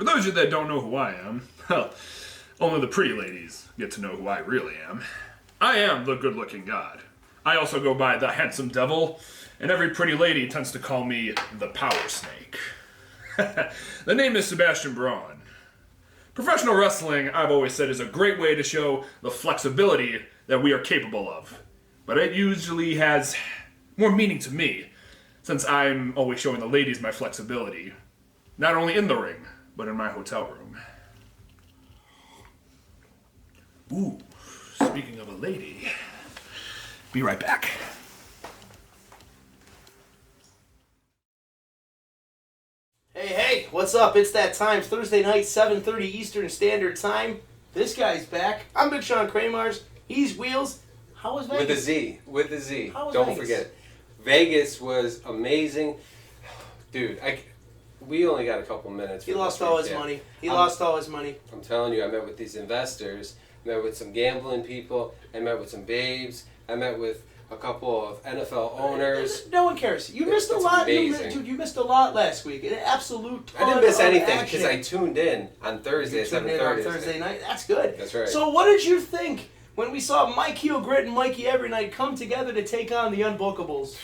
For those of you that don't know who I am, well, only the pretty ladies get to know who I really am. I am the good-looking god. I also go by the handsome devil, and every pretty lady tends to call me the power snake. The name is Sebastian Braun. Professional wrestling, I've always said, is a great way to show the flexibility that we are capable of. But it usually has more meaning to me, since I'm always showing the ladies my flexibility. Not only in the ring, but in my hotel room. Ooh, speaking of a lady, be right back. Hey, what's up? It's that time. It's Thursday night, 7:30 Eastern Standard Time. This guy's back. I'm Big Sean Kramars. He's Wheels. How was Vegas? With a Z. How was Don't Vegas? forget. Vegas was amazing. Dude, we only got a couple minutes. He lost all his money. Lost all his money. I'm telling you, I met with these investors. Met with some gambling people. I met with some babes. I met with a couple of NFL owners. No one cares. You missed a lot. Amazing. You missed a lot last week. An absolute ton I didn't miss of anything action. because I tuned in on Thursday at 7:30. On Thursday night. That's good. That's right. So what did you think when we saw Mykiel Grit and Mikey Everynight come together to take on the Unbookables?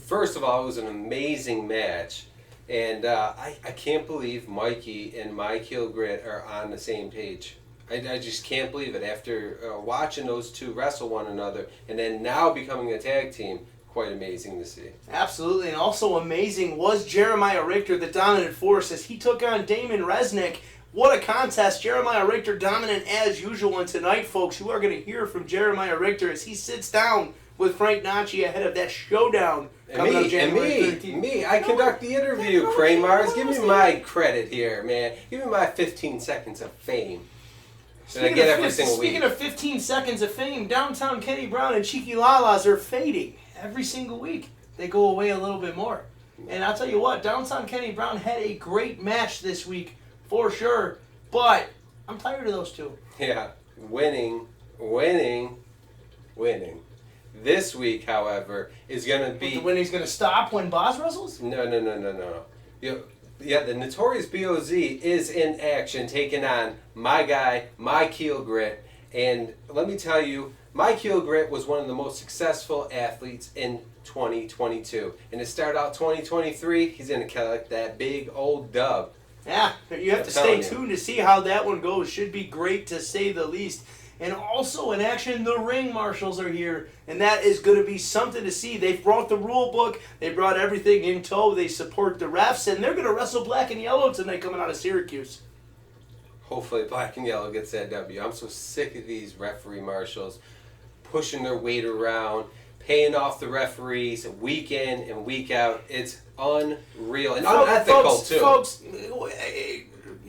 First of all, it was an amazing match. And I can't believe Mikey and Mykiel Grit are on the same page. I just can't believe it. After watching those two wrestle one another and then now becoming a tag team, quite amazing to see. Absolutely, and also amazing was Jeremiah Richter, the dominant force, as he took on Damon Resnick. What a contest. Jeremiah Richter dominant as usual. And tonight, folks, you are going to hear from Jeremiah Richter as he sits down with Frank Nachi ahead of that showdown. Me. I conduct the interview, Kramars. Give me my credit here, man. Give me my 15 seconds of fame. Speaking of 15 seconds of fame, Downtown Kenny Brown and Cheeky Lalas are fading every single week. They go away a little bit more. And I'll tell you what, Downtown Kenny Brown had a great match this week, for sure. But I'm tired of those two. Yeah, winning. This week, however, is going to be... The winning's going to stop when Boz wrestles? No. The Notorious B.O.Z. is in action, taking on my guy, Mykiel Grit. And let me tell you, Mykiel Grit was one of the most successful athletes in 2022. And to start out 2023, he's going to collect that big old dub. Yeah, you have to stay tuned to see how that one goes. Should be great to say the least. And also in action, the ring marshals are here. And that is going to be something to see. They've brought the rule book. They brought everything in tow. They support the refs. And they're going to wrestle black and yellow tonight coming out of Syracuse. Hopefully black and yellow gets that W. I'm so sick of these referee marshals pushing their weight around, paying off the referees week in and week out. It's unreal and unethical, too. Folks,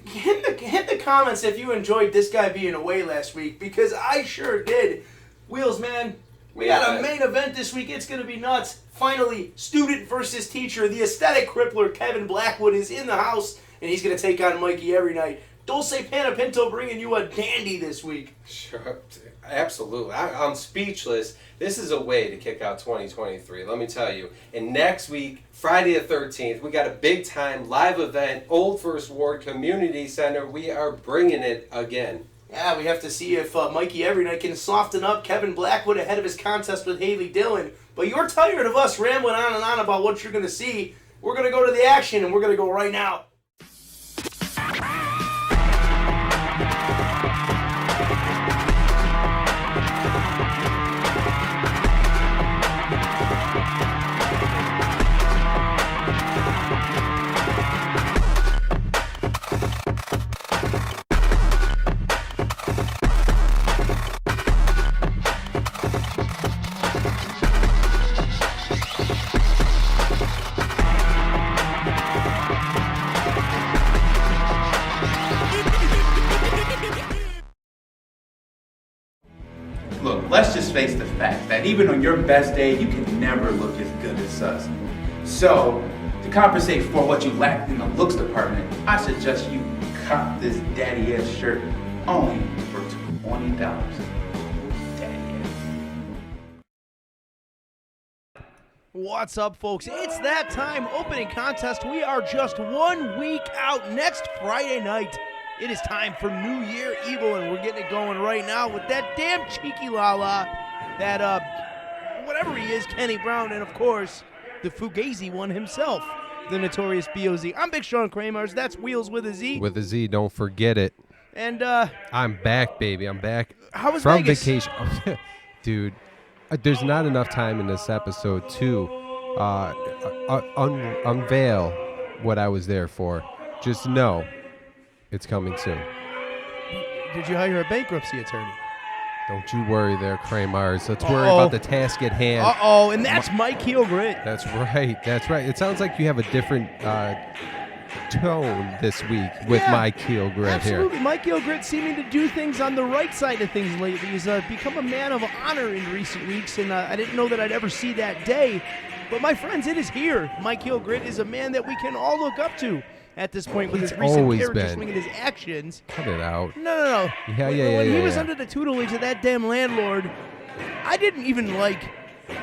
hit the comments if you enjoyed this guy being away last week, because I sure did. Wheels, man, we got a main event this week. It's going to be nuts. Finally, student versus teacher. The aesthetic crippler, Kevin Blackwood, is in the house, and he's going to take on Mikey Everynight. Dolce Panepinto bringing you a dandy this week. Sure, absolutely. I'm speechless. This is a way to kick out 2023, let me tell you. And next week, Friday the 13th, we got a big-time live event, Old First Ward Community Center. We are bringing it again. Yeah, we have to see if Mikey Everynight can soften up Kevin Blackwood ahead of his contest with Haley Dillon. But you're tired of us rambling on and on about what you're going to see. We're going to go to the action, and we're going to go right now. Look, let's just face the fact that even on your best day, you can never look as good as us. So, to compensate for what you lack in the looks department, I suggest you cop this Daddy Yeah shirt only for $20. Daddy Yeah. What's up, folks? It's that time. Opening contest. We are just 1 week out. Next Friday night, it is time for New Year Evil, and we're getting it going right now with that damn cheeky Lala, that, whatever he is, Kenny Brown, and of course, the Fugazi one himself, the notorious B.O.Z. I'm Big Sean Kramers. That's Wheels with a Z. With a Z, don't forget it. And, I'm back, baby. I'm back how was from Vegas? vacation. Dude, there's not enough time in this episode to unveil what I was there for. Just know it's coming soon. Did you hire a bankruptcy attorney? Don't you worry there, Kramars. Let's worry about the task at hand. Uh-oh, and that's Mykiel Grit. That's right. That's right. It sounds like you have a different tone this week with Mykiel Grit here. Absolutely. Mykiel Grit seeming to do things on the right side of things lately. He's become a man of honor in recent weeks, and I didn't know that I'd ever see that day. But my friends, it is here. Mykiel Grit is a man that we can all look up to at this point with his recent always character been. swing and his actions. Cut it out. No. When he was yeah. under the tutelage of that damn landlord, I didn't even like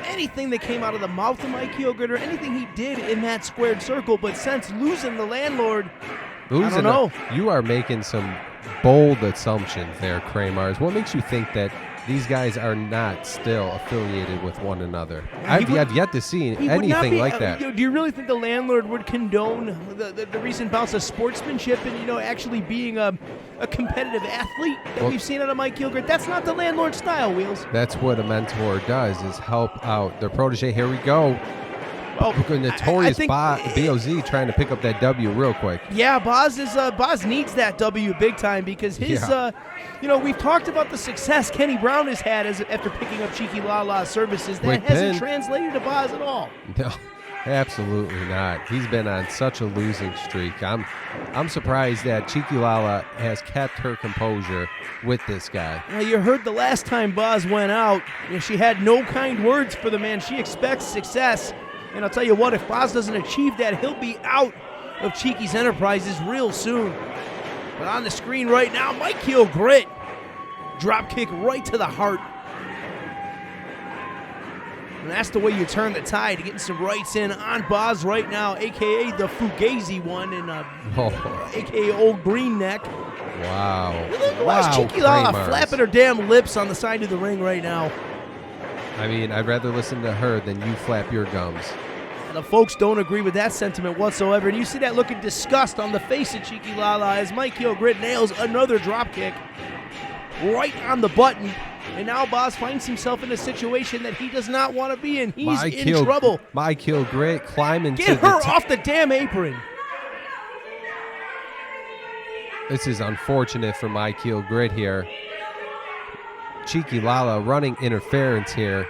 anything that came out of the mouth of Mykiel Grit or anything he did in that squared circle. But since losing the landlord, I don't know. You are making some bold assumptions there, Kramars. What makes you think that these guys are not still affiliated with one another? I've yet to see anything like that. Do you really think the landlord would condone the recent bouts of sportsmanship and actually being a competitive athlete that we've seen out of Mykiel Grit? That's not the landlord style, Wheels. That's what a mentor does, is help out their protege. Here we go. Well, notorious B.O.Z. trying to pick up that W real quick. Yeah, Boz needs that W big time because his we've talked about the success Kenny Brown has had after picking up Cheeky Lala's services. That hasn't translated to Boz at all. No, absolutely not. He's been on such a losing streak. I'm surprised that Cheeky Lala has kept her composure with this guy. Now, you heard the last time Boz went out, she had no kind words for the man. She expects success. And I'll tell you what, if Boz doesn't achieve that, he'll be out of Cheeky's Enterprises real soon. But on the screen right now, Mykiel Grit. Drop kick right to the heart. And that's the way you turn the tide, getting some rights in on Boz right now, a.k.a. the Fugazi one, and a.k.a. Old Green Neck. Wow. Watch Cheeky Lala flapping her damn lips on the side of the ring right now. I mean, I'd rather listen to her than you flap your gums. The folks don't agree with that sentiment whatsoever. And you see that look of disgust on the face of Cheeky Lala as Mykiel Grit nails another dropkick right on the button. And now Boz finds himself in a situation that he does not want to be in. He's in trouble. Mykiel Grit climbing Get her off the damn apron. This is unfortunate for Mykiel Grit here. Cheeky Lala running interference here.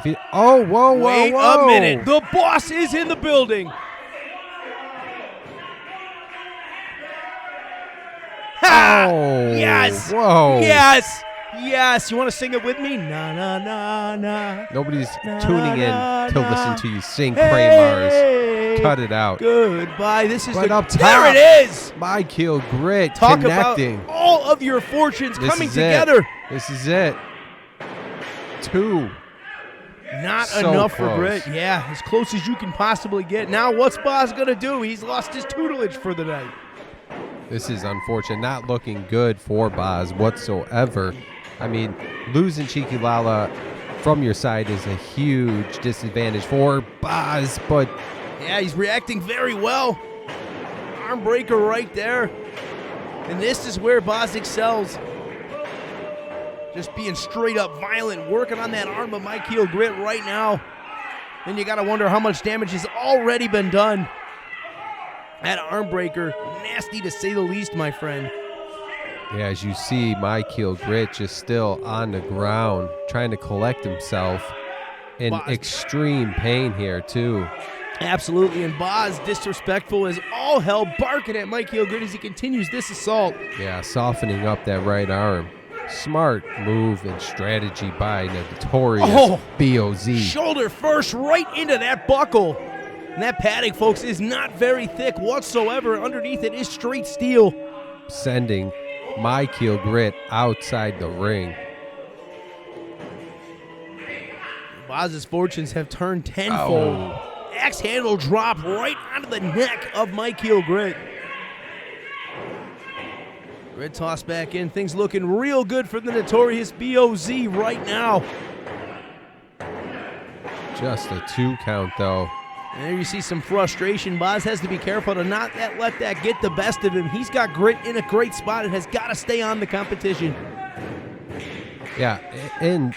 Wait a minute. The boss is in the building. Ha! Yes. Whoa. Yes. You want to sing it with me? Na na na na. Nobody's tuning in to listen to you sing, Kramars. Cut it out. Goodbye. This is up top. There it is. Mykiel Grit Talk connecting. about all of your fortunes coming together. This is it. 2. Not so enough close. for Grit. Yeah, as close as you can possibly get. Now what's Boz going to do? He's lost his tutelage for the night. This is unfortunate. Not looking good for Boz whatsoever. I mean, losing Cheeky Lala from your side is a huge disadvantage for Boz, but yeah, he's reacting very well. Arm breaker right there. And this is where Boz excels. Just being straight up violent, working on that arm of Mykiel Grit right now. Then you got to wonder how much damage has already been done. That arm breaker, nasty to say the least, my friend. yeah, as you see, Mykiel Grit just still on the ground, trying to collect himself. In extreme pain here, too. Absolutely, and Boz, disrespectful as all hell, barking at Mykiel Grit as he continues this assault. Yeah, softening up that right arm. Smart move and strategy by the notorious B.O.Z. Shoulder first right into that buckle. And that padding, folks, is not very thick whatsoever. Underneath it is straight steel. Sending Mykiel Grit outside the ring. Boz's fortunes have turned tenfold. Oh. Axe handle drop right onto the neck of Mykiel Grit. Grit tossed back in. Things looking real good for the notorious B.O.Z. right now. Just a 2 count, though. And there you see some frustration. Boz has to be careful to not let that get the best of him. He's got Grit in a great spot and has got to stay on the competition. Yeah, in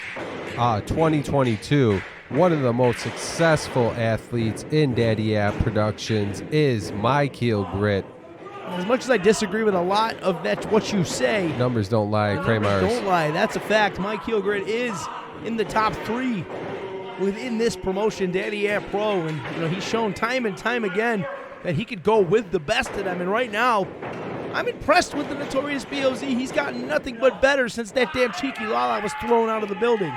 2022, one of the most successful athletes in Daddy Yeah Productions is Mykiel Grit. As much as I disagree with a lot of that, what you say, Numbers don't lie, the numbers Kramars. don't lie. That's a fact. Mykiel Grit is in the top 3 within this promotion, Daddy Yeah Pro, and he's shown time and time again that he could go with the best of them. And right now, I'm impressed with the notorious B.O.Z. He's gotten nothing but better since that damn Cheeky Lala was thrown out of the building.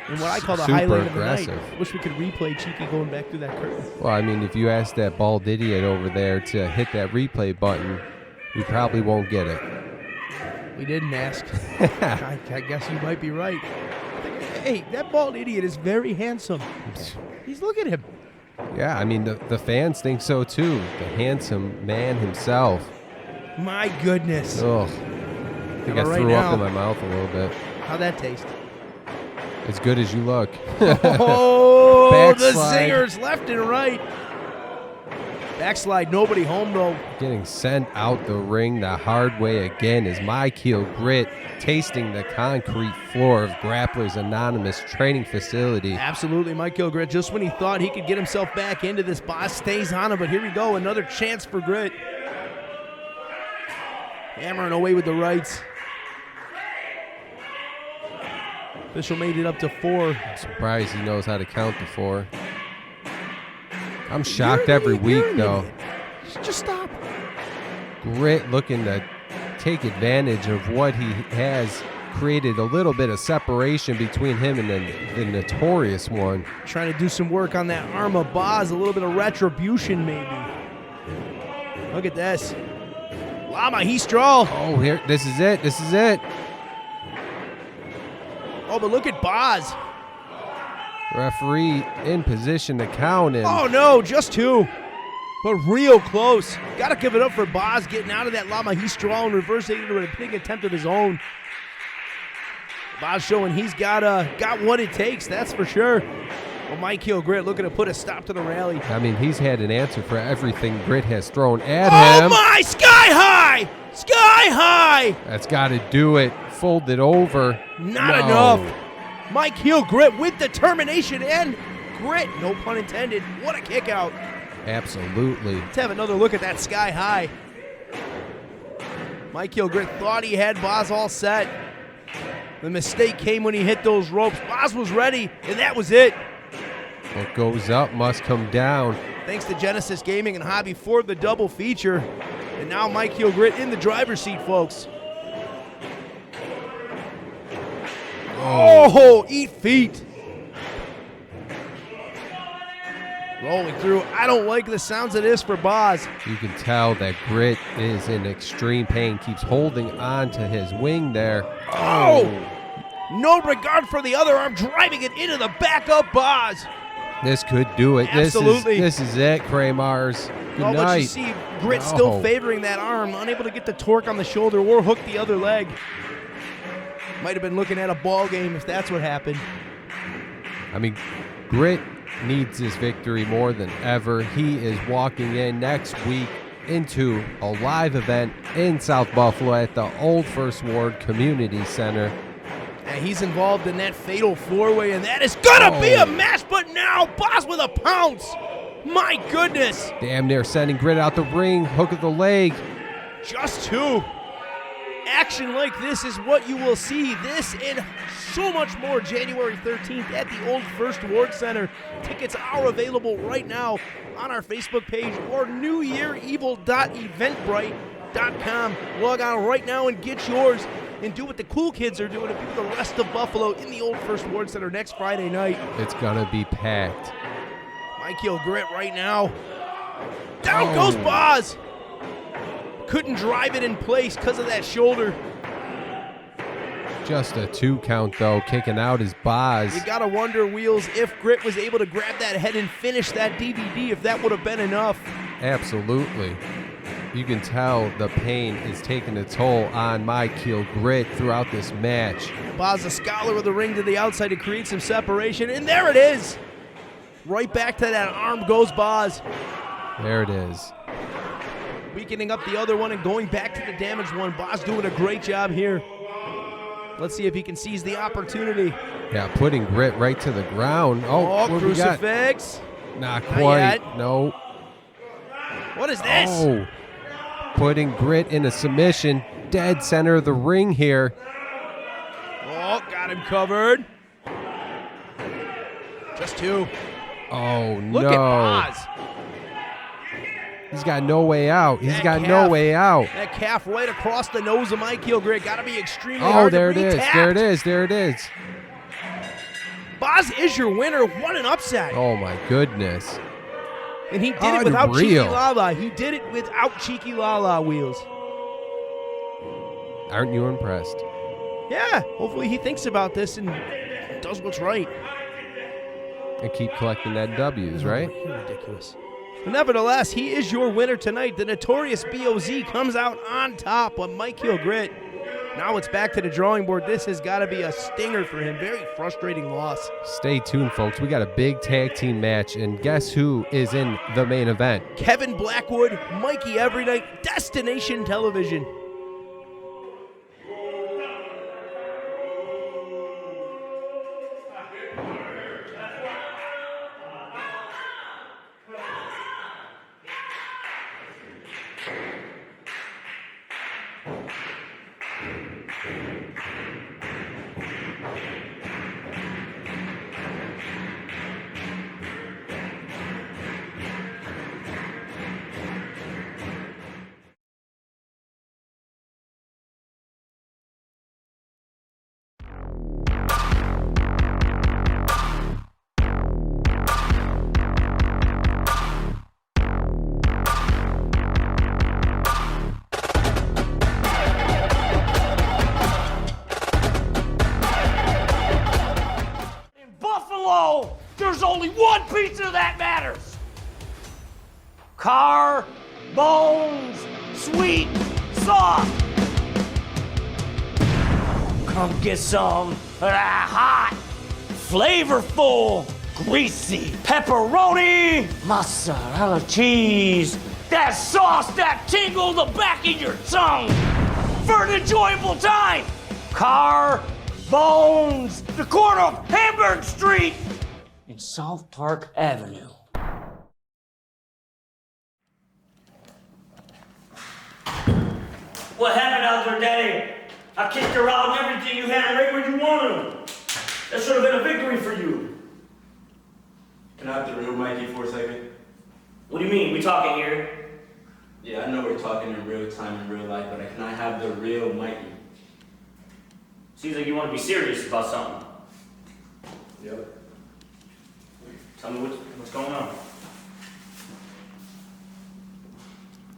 And what I call the Super highlight aggressive. of the night. Wish we could replay Cheeky going back through that curtain. Well, I mean, if you ask that bald idiot over there to hit that replay button, we probably won't get it. We didn't ask. I guess you might be right. Hey, that bald idiot is very handsome. Look at him. Yeah, I mean, the fans think so, too. The handsome man himself. My goodness. Ugh. I think I Right threw now. up in my mouth a little bit. How'd that taste? As good as you look. Oh, the Backslide. zingers left and right. Backslide, nobody home, though. Getting sent out the ring the hard way again is Mykiel Grit tasting the concrete floor of Grapplers Anonymous training facility. Absolutely, Mykiel Grit. Just when he thought he could get himself back into this, Boss stays on him. But here we go, another chance for Grit. Hammering away with the rights. Official made it up to 4. I'm surprised he knows how to count to 4. I'm shocked every week, though. Just stop. Grit looking to take advantage of what he has created, a little bit of separation between him and the notorious one. Trying to do some work on that arm of Boz, a little bit of retribution maybe. Look at this. Llama, he straw. Oh, here, this is it. This is it. Oh, but look at Boz. Referee in position to count him. Oh no, just 2. But real close. Gotta give it up for Boz getting out of that Llama. He's strong, reversing into a big attempt of his own. Boz showing he's got what it takes, that's for sure. Well, Mykiel Grit looking to put a stop to the rally. I mean, he's had an answer for everything Grit has thrown at Oh him. my, sky high! Sky high! That's got to do it. Fold it over. Not No. enough. Mykiel Grit with determination and grit, no pun intended. What a kick out. Absolutely. Let's have another look at that sky high. Mykiel Grit thought he had Boz all set. The mistake came when he hit those ropes. Boz was ready, and that was it. What goes up must come down. Thanks to Genesis Gaming and Hobby for the double feature. And now Mykiel Grit in the driver's seat, folks. Oh, eat feet. Rolling through. I don't like the sounds of this for Boz. You can tell that Grit is in extreme pain. Keeps holding on to his wing there. Oh! No regard for the other arm, driving it into the back of Boz. This could do it. Absolutely. This is it, Kramars. Good Oh, night. but you see Grit still favoring that arm, unable to get the torque on the shoulder or hook the other leg. Might have been looking at a ball game if that's what happened. I mean, Grit needs this victory more than ever. He is walking in next week into a live event in South Buffalo at the Old First Ward Community Center. And he's involved in that fatal four-way, and that is gonna be a match, but now Boz with a pounce. My goodness. Damn near sending Grit out the ring. Hook of the leg. Just 2. Action like this is what you will see. This and so much more January 13th at the Old First Ward Center. Tickets are available right now on our Facebook page or newyearevil.eventbrite.com. Log on right now and get yours and do what the cool kids are doing and be with the rest of Buffalo in the Old First Ward Center next Friday night. It's gonna be packed. Mykiel Grit right now. Down goes Boz. Couldn't drive it in place because of that shoulder. Just a 2 count, though. Kicking out is Boz. You gotta wonder, Wheels, if Grit was able to grab that head and finish that DVD, if that would have been enough. Absolutely. You can tell the pain is taking its toll on Mykiel Grit throughout this match. Boz, a scholar of the ring to the outside to create some separation, and there it is. Right back to that arm goes Boz. There it is. Weakening up the other one and going back to the damaged one. Boz doing a great job here. Let's see if he can seize the opportunity. Yeah, putting Grit right to the ground. Oh, what we got? crucifix. Not quite. yet. No. What is this? Oh. Putting Grit in a submission. Dead center of the ring here. Oh, got him covered. Just 2. Oh, Look no. at Boz. He's got no way out. He's That got no calf. way out. That calf right across the nose of Mykiel Grit. Got to be extremely Oh, hard there to it is. re-tap. There it is. There it is. Boz is your winner. What an upset. Oh, my goodness. And he did it without Cheeky Unreal. Lala. He did it without Cheeky Lala, Wheels. Aren't you impressed? Yeah, hopefully he thinks about this and does what's right. And keep collecting that W's, right? You're ridiculous. Nevertheless, he is your winner tonight. The notorious BOZ comes out on top, but Mykiel Grit, now it's back to the drawing board. This has got to be a stinger for him. Very frustrating loss. Stay tuned, folks. We got a big tag team match, and guess who is in the main event? Kevin Blackwood, Mikey Everynight, Destination Television. There's only one pizza that matters. Car, bones, sweet, soft. Come get some of that hot, flavorful, greasy pepperoni, mozzarella cheese, that sauce that tingles the back of your tongue for an enjoyable time. Car, bones, the corner of Hamburg Street and South Park Avenue. What happened out there, Daddy? I kicked her out and everything. You had her right where you wanted her. That should have been a victory for you. Can I have the real Mikey for a second? What do you mean? We talking here? Yeah, I know we're talking in real time in real life, but can I have the real Mikey? Seems like you want to be serious about something. Yep. Tell me what's going on.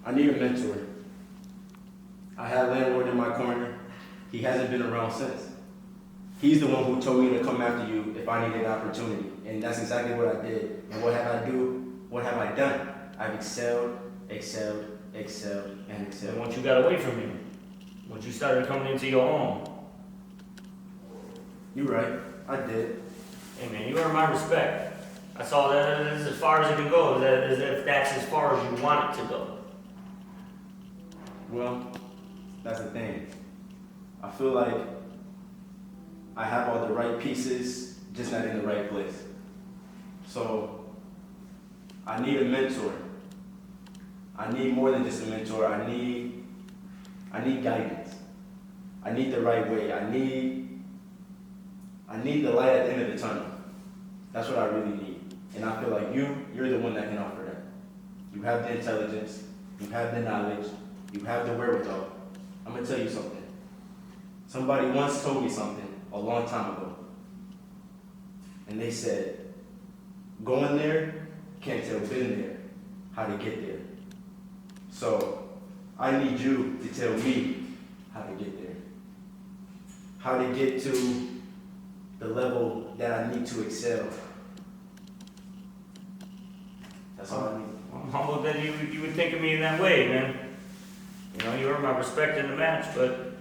I need a mentor. I had landlord in my corner. He hasn't been around since. He's the one who told me to come after you if I needed an opportunity. And that's exactly what I did. And what have I done? I've excelled, and excelled. And once you got away from him, once you started coming into your own. You're right, I did. Hey man, you earned my respect. I saw that as far as it can go, as if that's as far as you want it to go. Well, that's the thing. I feel like I have all the right pieces, just not in the right place. So, I need a mentor. I need more than just a mentor. I need guidance. I need the right way. I need the light at the end of the tunnel. That's what I really need. And I feel like you're the one that can offer that. You have the intelligence, you have the knowledge, you have the wherewithal. I'm gonna tell you something. Somebody once told me something a long time ago. And they said, going there, can't tell been there how to get there. So I need you to tell me how to get there. how to get to the level that I need to excel. That's all I need. I'm humbled that you would think of me in that way, man. You know, you earned my respect in the match, but it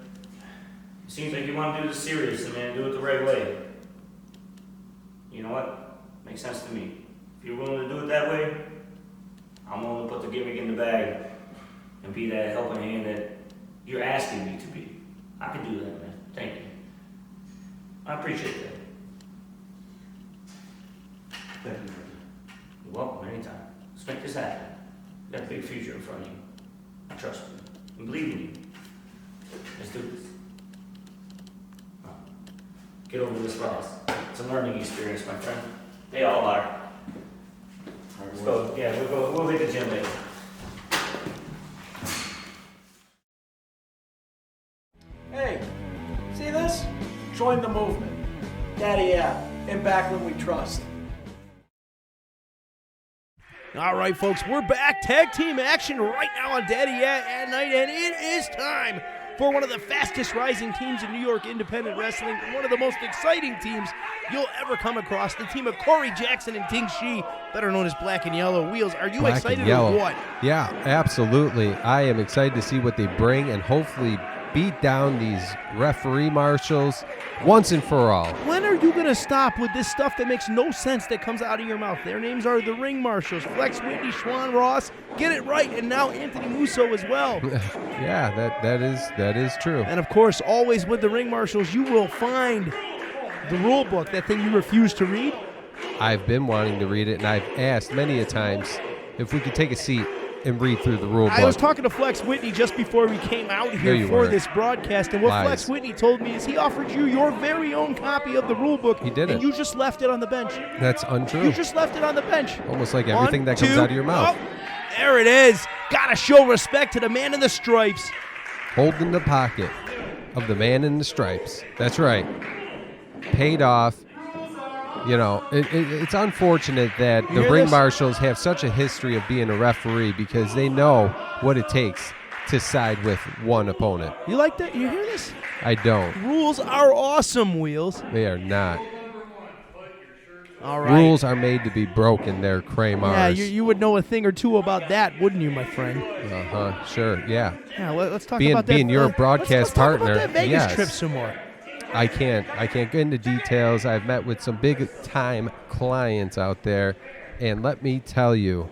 seems like you want to do this seriously, man. Do it the right way. You know what? Makes sense to me. If you're willing to do it that way, I'm willing to put the gimmick in the bag and be that helping hand that you're asking me to be. I can do that, man. Thank you. I appreciate that. Thank you. You're welcome anytime. Let's make this happen. You got a big future in front of you. I trust you. I believe in you. Let's do this. Get over this loss. It's a learning experience, my friend. They all are. Let's go. Yeah, we'll hit the gym later. Hey, see this? Join the movement. Daddy Yeah, in Backland we trust. All right, folks, we're back. Tag team action right now on Daddy Yeah Nite, and it is time for one of the fastest rising teams in New York independent wrestling, one of the most exciting teams you'll ever come across, the team of Corey Jackson and Ting Shi, better known as Black and Yellow. Wheels, are you excited or what? Yeah, absolutely. I am excited to see what they bring and hopefully beat down these referee marshals once and for all. When are you going to stop with this stuff that makes no sense that comes out of your mouth? Their names are the Ring Marshals, Flex Whitney, Schwan Ross, get it right, and now Anthony Musso as well. Yeah, that is true. And of course, always with the Ring Marshals, you will find the rule book, that thing you refuse to read. I've been wanting to read it, and I've asked many a times if we could take a seat and read through the rule book. I was talking to Flex Whitney just before we came out here for this broadcast, and what Flex Whitney told me is he offered you your very own copy of the rule book. He did it. And you just left it on the bench. That's untrue. You just left it on the bench. Almost like everything that comes out of your mouth. Oh, there it is. Gotta show respect to the man in the stripes. Holding the pocket of the man in the stripes. That's right. Paid off. You know, it's unfortunate that the Ring Marshals have such a history of being a referee because they know what it takes to side with one opponent. You like that? You hear this? I don't. Rules are awesome, Wheels. They are not. All right. Rules are made to be broken. They're Kramars. Yeah, you would know a thing or two about that, wouldn't you, my friend? Uh-huh. Sure, yeah. Yeah, let's talk about that. Being your broadcast partner. Let's talk about that Vegas yes. trip some more. I can't get into details. I've met with some big-time clients out there, and let me tell you,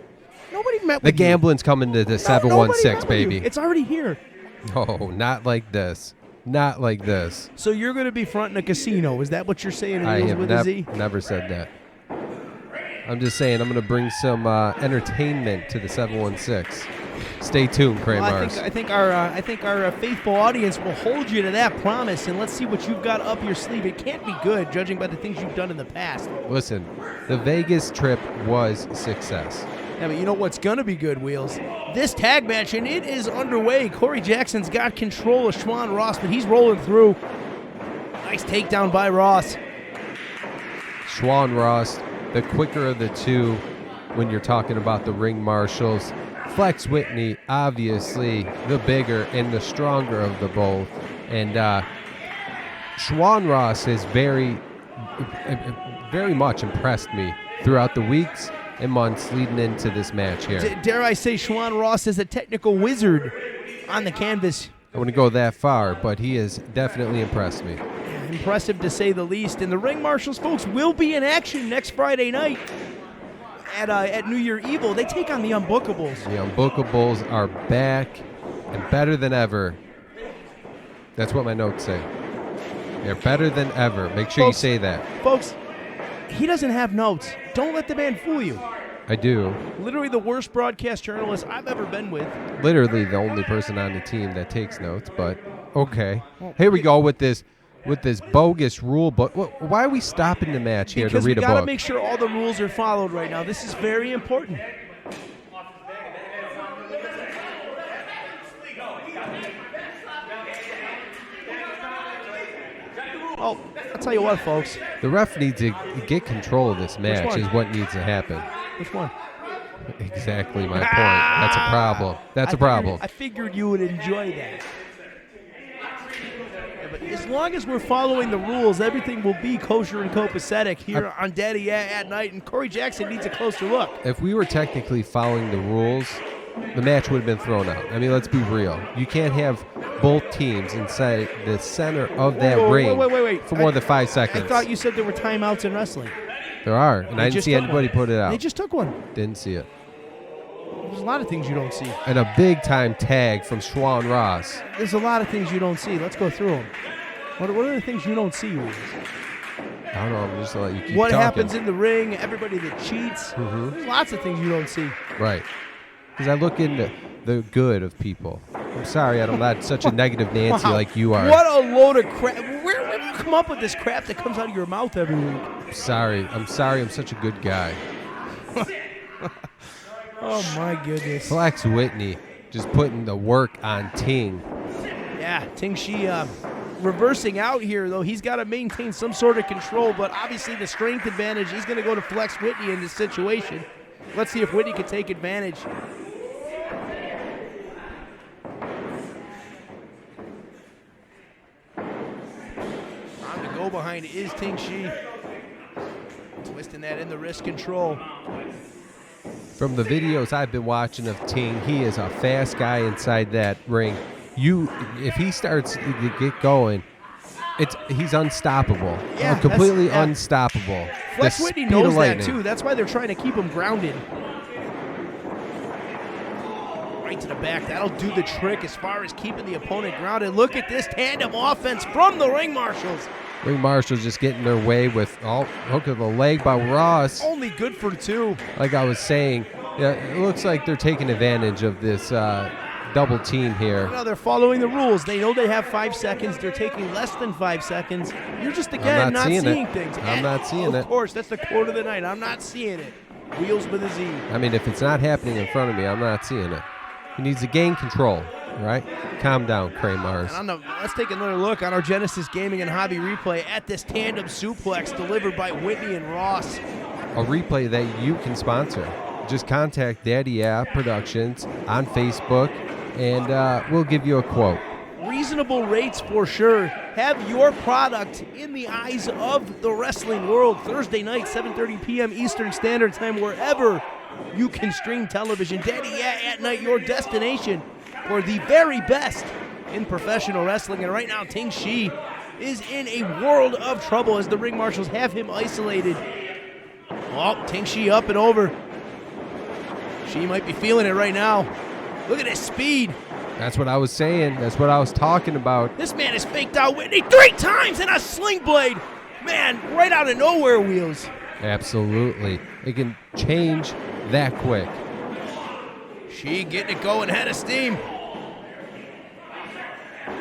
nobody met with the gambling's coming to the 716, baby. It's already here. No, not like this. Not like this. So you're going to be fronting a casino. Is that what you're saying? I have never said that. I'm just saying I'm going to bring some entertainment to the 716. Stay tuned, Kramars. Well, I think our faithful audience will hold you to that promise, and let's see what you've got up your sleeve. It can't be good, judging by the things you've done in the past. Listen, the Vegas trip was success. Yeah, but you know what's going to be good, Wheels? This tag match, and it is underway. Corey Jackson's got control of Schwan Ross, but he's rolling through. Nice takedown by Ross. Schwan Ross, the quicker of the two when you're talking about the Ring Marshals. Flex Whitney, obviously the bigger and the stronger of the both. And Schwan Ross has very much impressed me throughout the weeks and months leading into this match here. Dare I say Schwan Ross is a technical wizard on the canvas. I wouldn't go that far, but he has definitely impressed me. Impressive to say the least. And the Ring Marshals, folks, will be in action next Friday night at New Year Evil. They take on the Unbookables. The Unbookables are back and better than ever. That's what my notes say. They're better than ever. Make sure folks, you say that. Folks, he doesn't have notes. Don't let the man fool you. I do. Literally the worst broadcast journalist I've ever been with. Literally the only person on the team that takes notes, but okay. Here we go with this bogus rule book. Why are we stopping the match here to read a book? Because we got to make sure all the rules are followed right now. This is very important. Oh, I'll tell you what, folks. The ref needs to get control of this match is what needs to happen. Which one? Exactly my point. That's a problem. That's a problem. I figured you would enjoy that. But as long as we're following the rules, everything will be kosher and copacetic here on Daddy Yeah Nite, and Corey Jackson needs a closer look. If we were technically following the rules, the match would have been thrown out. I mean, let's be real. You can't have both teams inside the center of that ring wait. for more than 5 seconds. I thought you said there were timeouts in wrestling. There are, and I didn't see anybody put it out. They just took one. Didn't see it. There's a lot of things you don't see. And a big-time tag from Schwan Ross. There's a lot of things you don't see. Let's go through them. What are the things you don't see, Reeves? I don't know. I'm just going to let you keep What talking. happens in the ring, everybody that cheats. There's lots of things you don't see. Right. Because I look into the good of people. I'm sorry, I'm not such a negative Nancy like you are. What a load of crap. Where do you come up with this crap that comes out of your mouth every week? I'm sorry, I'm such a good guy. Oh, my goodness. Flex Whitney just putting the work on Ting. Yeah, Ting Shi reversing out here, though. He's got to maintain some sort of control, but obviously the strength advantage, he's going to go to Flex Whitney in this situation. Let's see if Whitney can take advantage. On the go behind is Ting Shi. Twisting that in the wrist control. From the videos I've been watching of Ting, he is a fast guy inside that ring. If he starts to get going, he's unstoppable. Yeah, completely unstoppable. Flex The Whitney speed knows of that lightning. too. That's why they're trying to keep him grounded. Right to the back. That'll do the trick as far as keeping the opponent grounded. Look at this tandem offense from the Ring Marshals. Ring Marshals just getting their way with hook of the leg by Ross. Only good for two. Like I was saying, yeah, it looks like they're taking advantage of this double team here. No, they're following the rules. They know they have 5 seconds. They're taking less than 5 seconds. You're just, again, not seeing things. I'm not seeing it. Of course, that's the quote of the night. I'm not seeing it. Wheels with a Z. I mean, if it's not happening in front of me, I'm not seeing it. He needs to gain control, right? Calm down, Kramars. Let's take another look on our Genesis Gaming and Hobby replay at this tandem suplex delivered by Whitney and Ross. A replay that you can sponsor. Just contact Daddy Yeah Productions on Facebook, and we'll give you a quote. Reasonable rates for sure. Have your product in the eyes of the wrestling world. Thursday night, 7:30 p.m. Eastern Standard Time, wherever you can stream television. Daddy Yeah Nite, your destination for the very best in professional wrestling. And right now, Ting Shi is in a world of trouble as the Ring Marshals have him isolated. Oh, Ting Shi up and over. She might be feeling it right now. Look at his speed. That's what I was saying. That's what I was talking about. This man has faked out Whitney 3 times in a sling blade. Man, right out of nowhere, Wheels. Absolutely. It can change that quick. She getting it going, head of steam.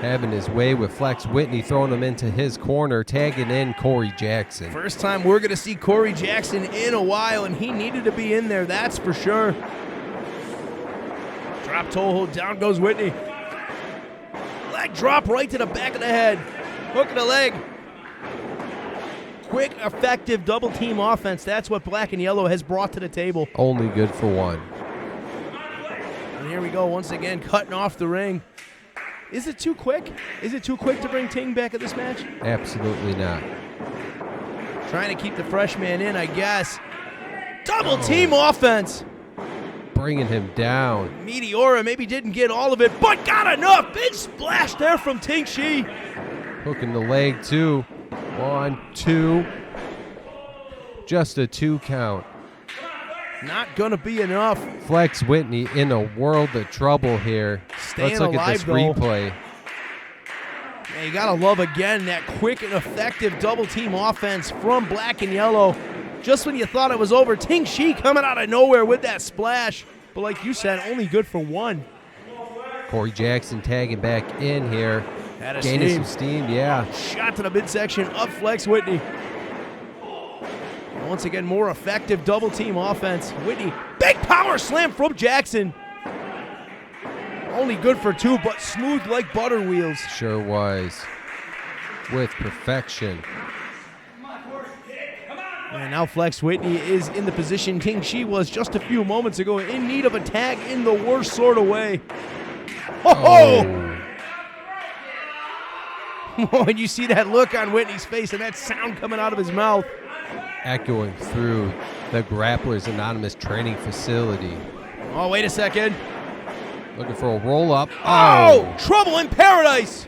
Having his way with Flex Whitney, throwing him into his corner, tagging in Corey Jackson. First time we're going to see Corey Jackson in a while, and he needed to be in there, that's for sure. Drop toe hold, down goes Whitney. Leg drop right to the back of the head. Hook of the leg. Quick, effective double team offense. That's what Black and Yellow has brought to the table. Only good for one. And here we go once again, cutting off the ring. Is it too quick? Is it too quick to bring Ting back at this match? Absolutely not. Trying to keep the freshman in, I guess. Double team offense. Bringing him down. Meteora maybe didn't get all of it, but got enough. Big splash there from Ting Shi. Hooking the leg, too. 1, 2. Just a 2 count. Not going to be enough. Flex Whitney in a world of trouble here. Staying Let's look alive, at this though. replay. Yeah, you got to love, again, that quick and effective double team offense from Black and Yellow. Just when you thought it was over, Ting Shi coming out of nowhere with that splash. But like you said, only good for one. Corey Jackson tagging back in here. Had a Gaining steam. some steam, yeah. Shot to the midsection of Flex Whitney. Once again, more effective double team offense. Whitney, big power slam from Jackson. Only good for 2, but smooth like butter wheels. Sure was. With perfection. And now Flex Whitney is in the position Ting Shi was just a few moments ago, in need of a tag in the worst sort of way. Ho-ho! When you see that look on Whitney's face and that sound coming out of his mouth. Echoing through the Grapplers Anonymous training facility. Oh, wait a second. Looking for a roll-up. Oh, trouble in paradise.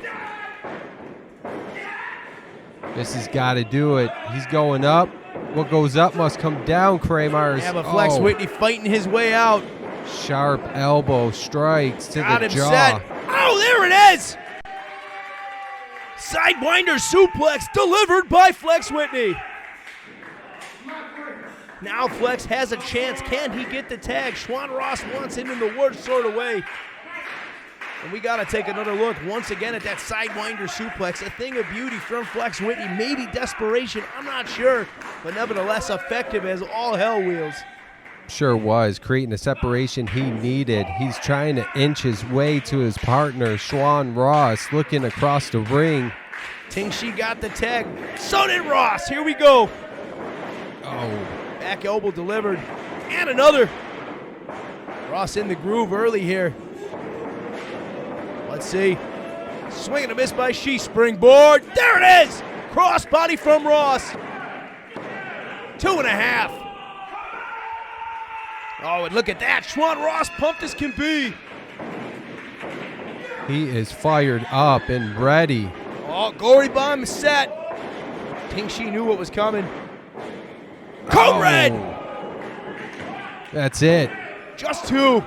This has got to do it. He's going up. What goes up must come down, Kramars. Yeah, but Flex Whitney fighting his way out. Sharp elbow strikes to Got the him jaw. set. Oh, there it is. Sidewinder suplex delivered by Flex Whitney. Now Flex has a chance. Can he get the tag? Schwan Ross wants him in the worst sort of way. And we got to take another look once again at that Sidewinder suplex. A thing of beauty from Flex Whitney. Maybe desperation. I'm not sure. But nevertheless effective as all hell wheels. Sure was, creating the separation he needed. He's trying to inch his way to his partner, Schwan Ross, looking across the ring. Ting-Shi got the tag. So did Ross. Here we go. Oh. Back elbow delivered. And another. Ross in the groove early here. Let's see. Swing and a miss by Shi. Springboard. There it is. Crossbody from Ross. 2.5. Oh, and look at that. Schwan Ross pumped as can be. He is fired up and ready. Oh, Gory Bomb is set. Ting-Shi knew what was coming. Code Red. That's it. Just 2.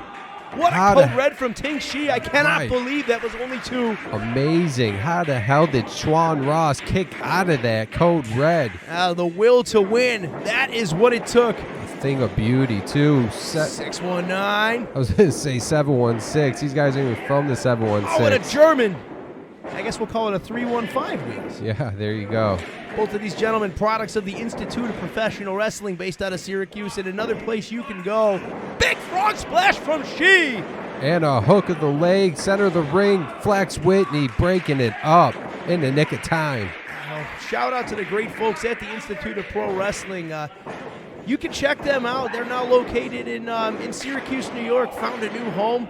What a Code Red from Ting-Shi. I cannot believe that was only 2. Amazing. How the hell did Schwan Ross kick out of that Code Red? The will to win. That is what it took. Thing of beauty, too. 619. I was going to say 716. These guys are even from the 716. Oh, and a German. I guess we'll call it a 315 wheels. Yeah, there you go. Both of these gentlemen, products of the Institute of Professional Wrestling based out of Syracuse, and another place you can go. Big frog splash from Shi. And a hook of the leg, center of the ring. Flex Whitney breaking it up in the nick of time. Shout out to the great folks at the Institute of Pro Wrestling. You can check them out. They're now located in Syracuse, New York. Found a new home,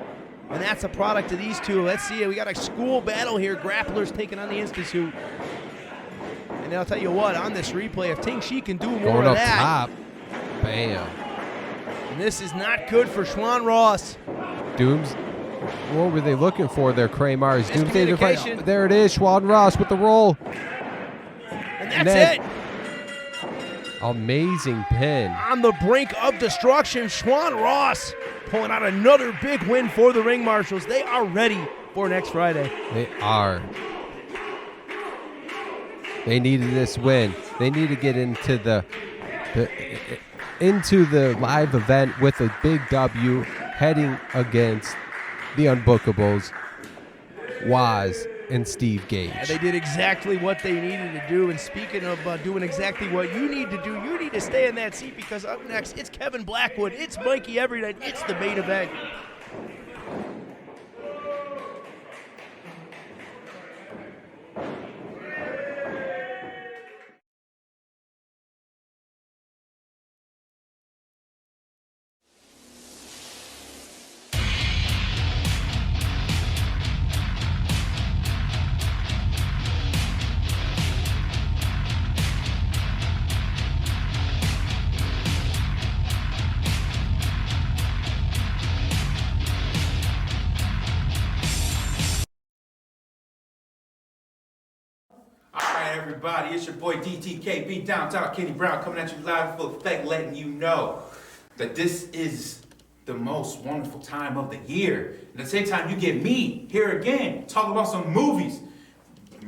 and that's a product of these two. Let's see. We got a school battle here. Grapplers taking on the Institute. And I'll tell you what, on this replay, if Ting-Shi can do more Going of up that. top. Bam. And this is not good for Schwan Ross. Dooms. What were they looking for there, Kramars? Miscommunication. There it is, Schwan Ross with the roll. And that's it. Amazing pin. On the brink of destruction, Schwan Ross pulling out another big win for the Ring Marshals. They are ready for next Friday. They are. They needed this win. They need to get into the live event with a big W, heading against the Unbookables, Waz and Steve Gage. And they did exactly what they needed to do. And speaking of doing exactly what you need to do, you need to stay in that seat, because up next, it's Kevin Blackwood, it's Mikey Everynight, it's the main event. Everybody, it's your boy DTKB Downtown Kenny Brown coming at you live in full effect, letting you know that this is the most wonderful time of the year. At the same time, you get me here again, talking about some movies.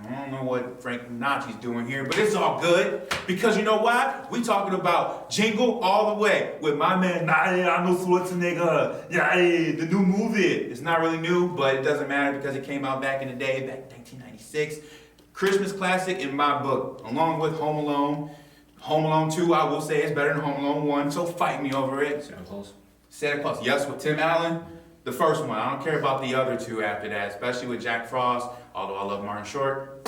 I don't know what Frank Nachi's doing here, but it's all good, because you know why? We talking about Jingle All the Way with my man Arnold Schwarzenegger. Yeah, the new movie. It's not really new, but it doesn't matter because it came out back in the day, back in 1996. Christmas classic in my book, along with Home Alone. Home Alone 2, I will say, is better than Home Alone 1, so fight me over it. Santa Claus. Santa Claus, yes, with Tim Allen. The first one, I don't care about the other two after that, especially with Jack Frost, although I love Martin Short.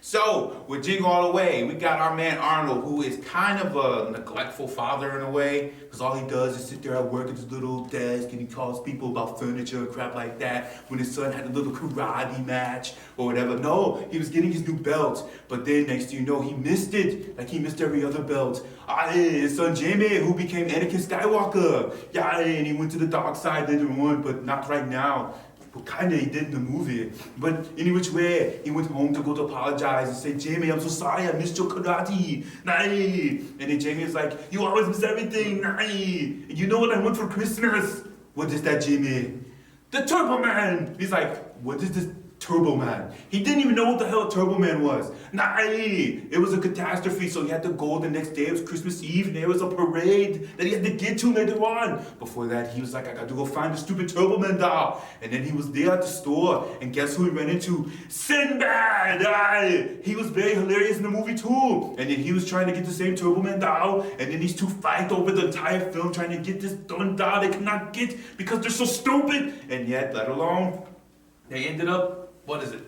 So, with Jingle All the Way, we got our man Arnold, who is kind of a neglectful father in a way, because all he does is sit there at work at his little desk and he calls people about furniture and crap like that. When his son had a little karate match or whatever. No, he was getting his new belt, but then next thing you know, he missed it, like he missed every other belt. His son Jamie, who became Anakin Skywalker. Yeah, and he went to the dark side later on, but not right now. Well, kinda he did in the movie. But any which way, he went home to go to apologize and say, Jamie, I'm so sorry, I missed your karate. Nah. And then Jamie was like, you always miss everything. Nah. And you know what I want for Christmas? What is that, Jamie? The Turbo Man. He's like, what is this Turbo Man? He didn't even know what the hell a Turbo Man was. Nah, it was a catastrophe, so he had to go the next day. It was Christmas Eve, and there was a parade that he had to get to later on. Before that, he was like, I got to go find the stupid Turbo Man doll. And then he was there at the store, and guess who he ran into? Sinbad! He was very hilarious in the movie too. And then he was trying to get the same Turbo Man doll, and then these two fight over the entire film trying to get this done doll they cannot get because they're so stupid. And yet, let alone, they ended up, what is it?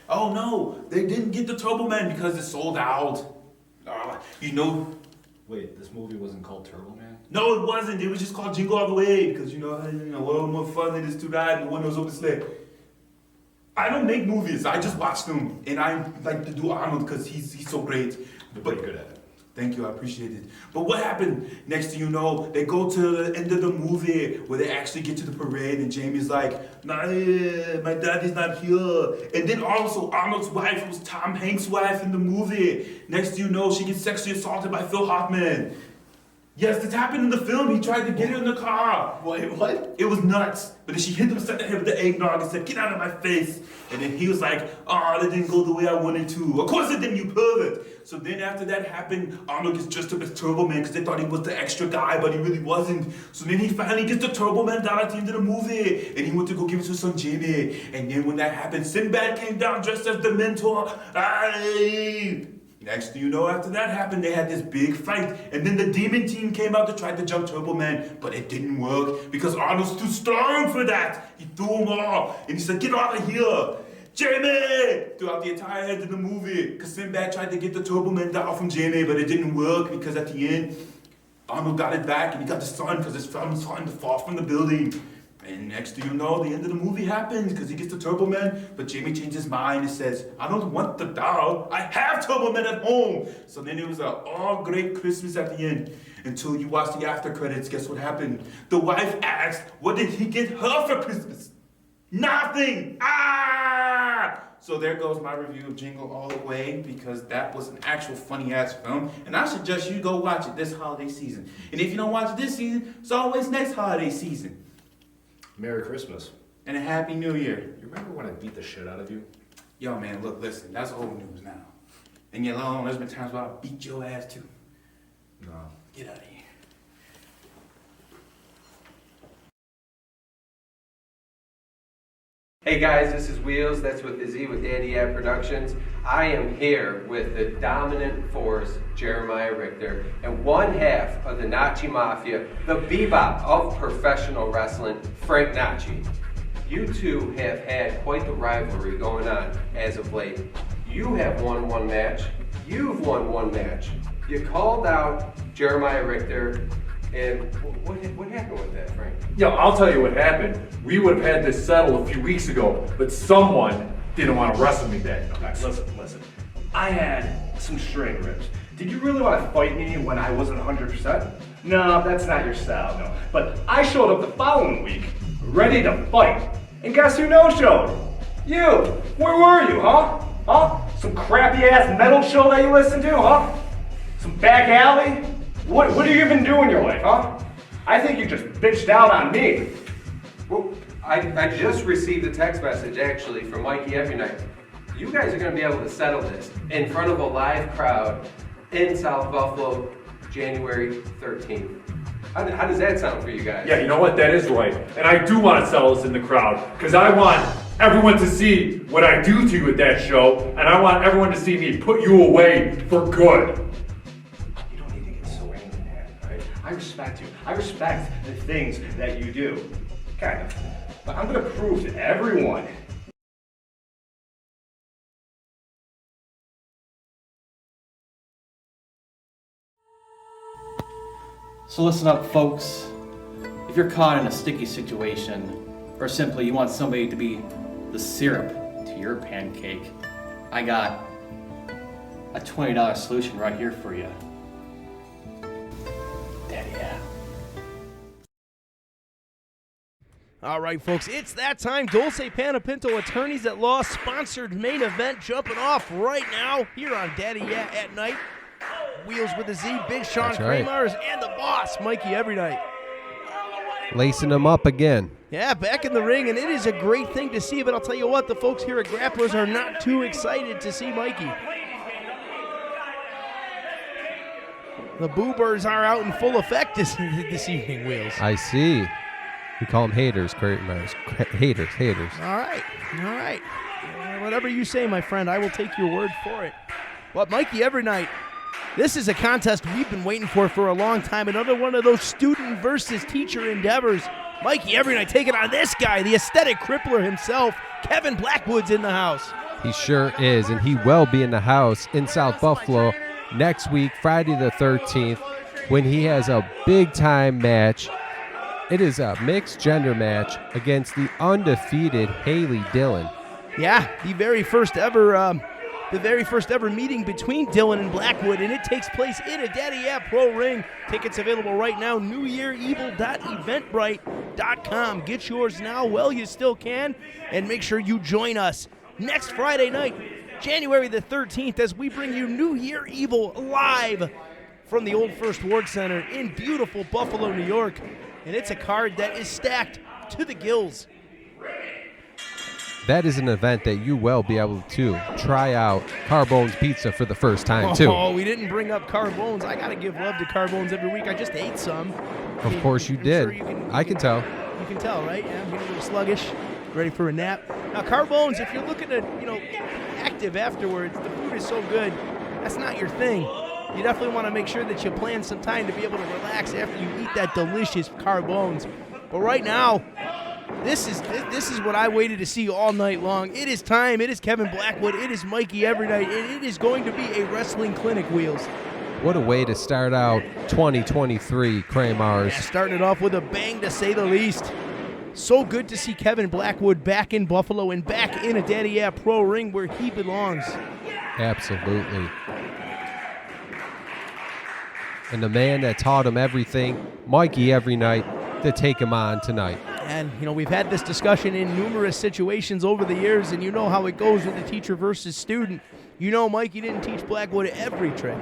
Oh no, they didn't get the Turbo Man because it sold out. You know. Wait, this movie wasn't called Turbo Man? No, it wasn't. It was just called Jingle All the Way because you know what more fun it is to ride in the windows of the sleigh. I don't make movies. I just watch them, and I like to do Arnold because he's so great. You're pretty good at it. Thank you, I appreciate it. But what happened? Next thing you know, they go to the end of the movie where they actually get to the parade and Jamie's like, nah, my daddy's not here. And then also Arnold's wife was Tom Hanks' wife in the movie. Next thing you know, she gets sexually assaulted by Phil Hoffman. Yes, this happened in the film. He tried to get her in the car. Wait, what? It was nuts. But then she hit him upside the head with the eggnog and said, get out of my face. And then he was like, oh, that didn't go the way I wanted to. Of course it didn't, you pervert. So then after that happened, Arnold gets dressed up as Turbo Man because they thought he was the extra guy, but he really wasn't. So then he finally gets the Turbo Man down at the end of the movie. And he went to go give it to his son Jamie. And then when that happened, Sinbad came down dressed as the mentor. Aye. Next thing you know, after that happened, they had this big fight. And then the demon team came out to try to jump Turbo Man, but it didn't work because Arnold's too strong for that. He threw them all, and he said, get out of here. Jamie! Throughout the entire end of the movie, because Sinbad tried to get the Turbo Man doll from Jamie, but it didn't work because at the end, Arnold got it back, and he got the sun because his son was starting to fall from the building. And next thing you know, the end of the movie happens because he gets the Turbo Man, but Jamie changed his mind and says, I don't want the doll, I have Turbo Man at home. So then it was an all great Christmas at the end. Until you watch the after credits, guess what happened? The wife asked, what did he get her for Christmas? Nothing! So there goes my review of Jingle All the Way because that was an actual funny ass film. And I suggest you go watch it this holiday season. And if you don't watch it this season, it's always next holiday season. Merry Christmas. And a Happy New Year. You remember when I beat the shit out of you? Yo, man, look, listen, that's old news now. And yet alone, there's been times where I beat your ass too. No. Get out of here. Hey guys, this is Wheels, that's with the Z with Daddy Yeah Productions. I am here with the dominant force, Jeremiah Richter, and one half of the Nachi Mafia, the bebop of professional wrestling, Frank Nachi. You two have had quite the rivalry going on as of late. You have won one match, you've won one match. You called out Jeremiah Richter, and what happened with that, Frank? Yo, I'll tell you what happened. We would have had this settled a few weeks ago, but someone didn't want to wrestle me that night. Listen. I had some string ribs. Did you really want to fight me when I wasn't 100%? No, that's not your style, no. But I showed up the following week, ready to fight. And guess who no-showed? You! Where were you, huh? Huh? Some crappy-ass metal show that you listened to, huh? Some back alley? What do you even do in your life, huh? I think you just bitched out on me. Well, I just received a text message actually from Mikey Everynite. You guys are going to be able to settle this in front of a live crowd in South Buffalo, January 13th. How does that sound for you guys? Yeah, you know what? That is right. And I do want to settle this in the crowd, because I want everyone to see what I do to you at that show, and I want everyone to see me put you away for good. You don't need to get so angry, man, right? I respect you. I respect the things that you do. Kind of. But I'm going to prove to everyone So listen up, folks. If you're caught in a sticky situation, or simply you want somebody to be the syrup to your pancake, I got a $20 solution right here for you. Daddy Yeah. All right, folks, it's that time. Dolce Panepinto Attorneys at Law sponsored main event jumping off right now here on Daddy Yeah at Night. Wheels with a Z, Big Sean That's right. Kramars, and the boss, Mikey Everynight. Lacing them up again. Yeah, back in the ring, and it is a great thing to see, but I'll tell you what, the folks here at Grapplers are not too excited to see Mikey. The Boobers are out in full effect this evening, Wheels. I see. We call them haters, Kramars. Haters. All right. Whatever you say, my friend, I will take your word for it. But Mikey Everynight, this is a contest we've been waiting for a long time. Another one of those student versus teacher endeavors. Mikey Everynight taking on this guy, the aesthetic crippler himself. Kevin Blackwood's in the house. He sure is, and he will be in the house in South Buffalo next week, Friday the 13th, when he has a big-time match. It is a mixed gender match against the undefeated Haley Dillon. Yeah, the very first ever meeting between Dillon and Blackwood, and it takes place in a Daddy Yeah Pro Ring. Tickets available right now, newyearevil.eventbrite.com. Get yours now while you still can, and make sure you join us next Friday night, January the 13th, as we bring you New Year Evil live from the Old First Ward Center in beautiful Buffalo, New York. And it's a card that is stacked to the gills. That is an event that you will be able to try out Carbone's Pizza for the first time, too. Oh, we didn't bring up Carbones. I got to give love to Carbones every week. I just ate some. Of course you did. Sure I can tell. You can tell, right? Yeah, I'm getting a little sluggish, ready for a nap. Now, Carbones, if you're looking at, active afterwards, the food is so good, that's not your thing. You definitely want to make sure that you plan some time to be able to relax after you eat that delicious Carbones. But right now, this is what I waited to see all night long. It is time. It is Kevin Blackwood. It is Mikey Everynight. And it is going to be a wrestling clinic, Wheels. What a way to start out 2023, Kramars. Yeah, starting it off with a bang, to say the least. So good to see Kevin Blackwood back in Buffalo and back in a Daddy Yeah Pro Ring where he belongs. Absolutely. And the man that taught him everything, Mikey Everynight, to take him on tonight. And, we've had this discussion in numerous situations over the years, and you know how it goes with the teacher versus student. Mikey didn't teach Blackwood every trick.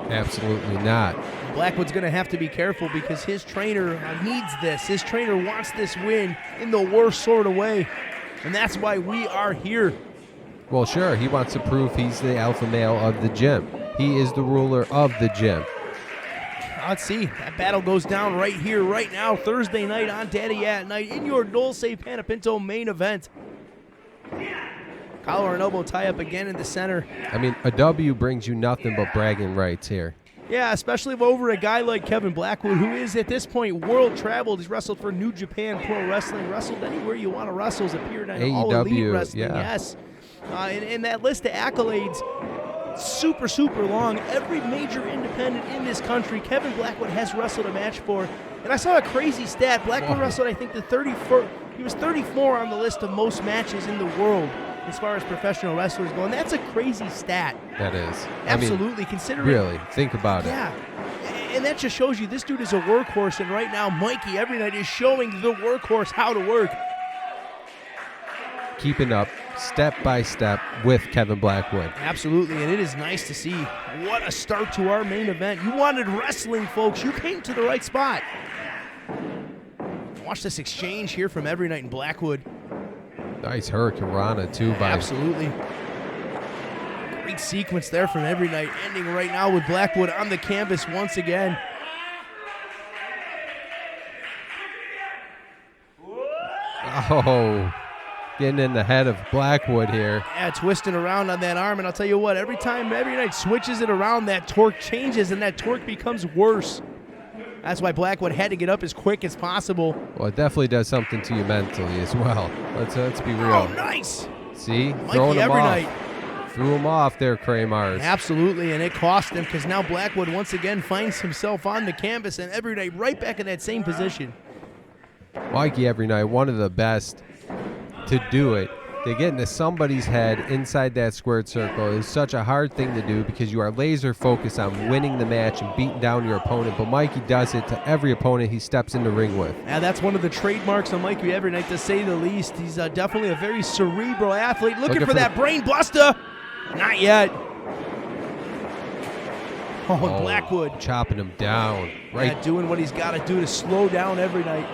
Absolutely not. Blackwood's going to have to be careful because his trainer needs this. His trainer wants this win in the worst sort of way, and that's why we are here. Well, sure, he wants to prove he's the alpha male of the gym. He is the ruler of the gym. Let's see. That battle goes down right here, right now, Thursday night on Daddy Yeah Night in your Dolce Panepinto main event. Collar and elbow tie-up again in the center. A W brings you nothing but bragging rights here. Yeah, especially over a guy like Kevin Blackwood, who is at this point world-traveled. He's wrestled for New Japan Pro Wrestling, wrestled anywhere you want to wrestle. He's appeared on All Elite Wrestling, yes. And that list of accolades, super, super long. Every major independent in this country, Kevin Blackwood has wrestled a match for. And I saw a crazy stat. Blackwood wrestled, I think, the 34. He was 34 on the list of most matches in the world as far as professional wrestlers go. And that's a crazy stat. That is. Absolutely. Considering. Really, think about it. Yeah. And that just shows you this dude is a workhorse. And right now, Mikey Everynight is showing the workhorse how to work. Keeping up step by step with Kevin Blackwood. Absolutely, and it is nice to see. What a start to our main event. You wanted wrestling, folks. You came to the right spot. Watch this exchange here from Everynight and Blackwood. Nice Hurricane Rana, too. Absolutely. Great sequence there from Everynight, ending right now with Blackwood on the canvas once again. Oh, getting in the head of Blackwood here. Yeah, twisting around on that arm, and I'll tell you what, every time Everynight switches it around, that torque changes, and that torque becomes worse. That's why Blackwood had to get up as quick as possible. Well, it definitely does something to you mentally as well. Let's be real. Oh, nice. See? Mikey Throwing him Everynight off. threw him off there, Kramars. Absolutely, and it cost him because now Blackwood once again finds himself on the canvas and Everynight right back in that same position. Mikey Everynight, one of the best to do it. To get into somebody's head inside that squared circle is such a hard thing to do because you are laser focused on winning the match and beating down your opponent. But Mikey does it to every opponent he steps in the ring with. And that's one of the trademarks of Mikey Everynight, to say the least. He's definitely a very cerebral athlete. Looking for that brain buster. Not yet. Oh, Blackwood. Chopping him down. Right. Yeah, doing what he's got to do to slow down Everynight.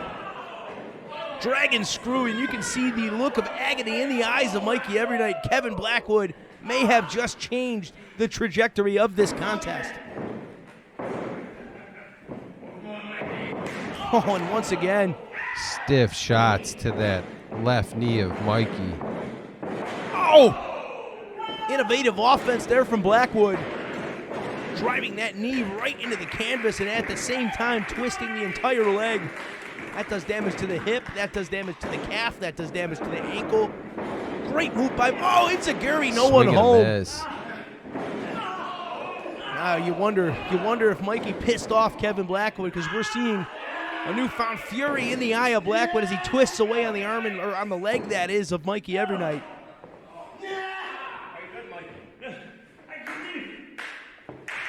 Dragon screw, and you can see the look of agony in the eyes of Mikey Everynight. Kevin Blackwood may have just changed the trajectory of this contest. Oh, and once again, stiff shots to that left knee of Mikey. Oh! Innovative offense there from Blackwood. Driving that knee right into the canvas and at the same time twisting the entire leg. That does damage to the hip. That does damage to the calf. That does damage to the ankle. Great move by... Oh, it's a Gary. No one home. You wonder if Mikey pissed off Kevin Blackwood, because we're seeing a newfound fury in the eye of Blackwood as he twists away on the arm or on the leg, that is, of Mikey Everynight.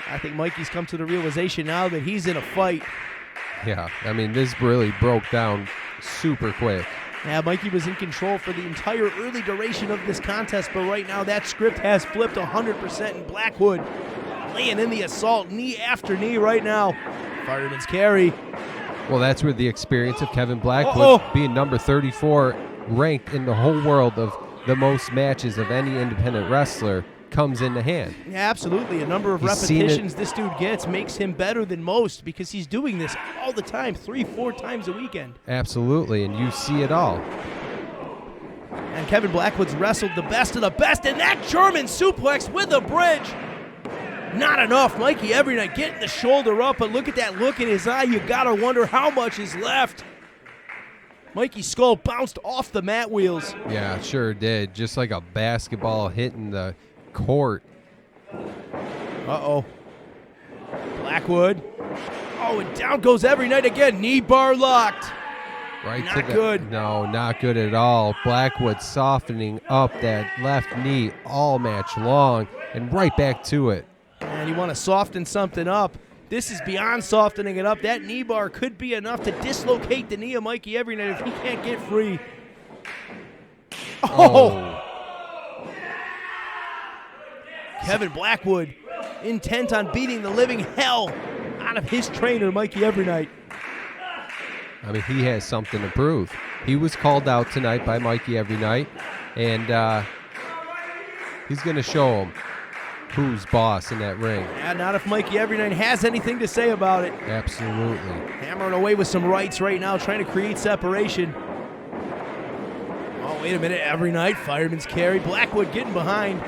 I think Mikey's come to the realization now that he's in a fight. Yeah, I mean, this really broke down super quick. Yeah, Mikey was in control for the entire early duration of this contest, but right now that script has flipped 100%, and Blackwood laying in the assault, knee after knee right now. Fireman's carry. Well, that's where the experience of Kevin Blackwood being number 34, ranked in the whole world of the most matches of any independent wrestler, comes into hand. Yeah, absolutely. A number of repetitions this dude gets makes him better than most, because he's doing this all the time, 3-4 times a weekend. Absolutely, and you see it all. And Kevin Blackwood's wrestled the best of the best, and that German suplex with a bridge. Not enough. Mikey Everynight getting the shoulder up, but look at that look in his eye. You gotta wonder how much is left. Mikey's skull bounced off the mat wheels. Yeah, it sure did. Just like a basketball hitting the court. Uh-oh. Blackwood. Oh, and down goes Everynight again. Knee bar locked. Right not to the, good. No, not good at all. Blackwood softening up that left knee all match long and right back to it. And you want to soften something up. This is beyond softening it up. That knee bar could be enough to dislocate the knee of Mikey Everynight if he can't get free. Oh! Kevin Blackwood intent on beating the living hell out of his trainer, Mikey Everynight. I mean, he has something to prove. He was called out tonight by Mikey Everynight, and he's going to show him who's boss in that ring. Yeah, not if Mikey Everynight has anything to say about it. Absolutely. Hammering away with some rights right now, trying to create separation. Oh, wait a minute. Everynight, fireman's carry. Blackwood getting behind.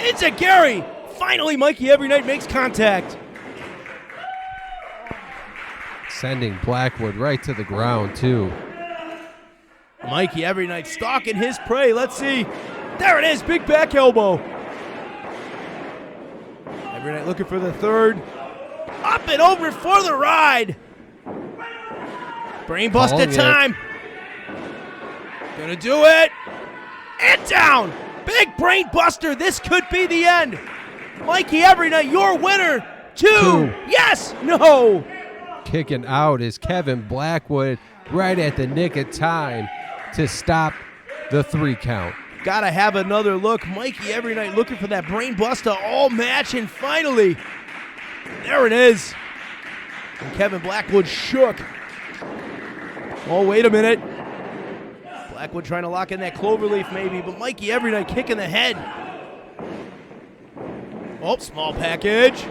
It's a Gary! Finally, Mikey Everynight makes contact. Sending Blackwood right to the ground, too. Mikey Everynight stalking his prey. Let's see. There it is. Big back elbow. Everynight looking for the third. Up and over for the ride. Brainbuster time. Gonna do it. And down. Big brain buster. This could be the end. Mikey Everynight, your winner. Two. Yes. No. Kicking out is Kevin Blackwood right at the nick of time to stop the 3 count. Gotta have another look. Mikey Everynight looking for that brain buster all match, and finally, there it is. And Kevin Blackwood shook. Oh, wait a minute. Blackwood trying to lock in that cloverleaf maybe, but Mikey Everynight kicking the head. Oh, small package.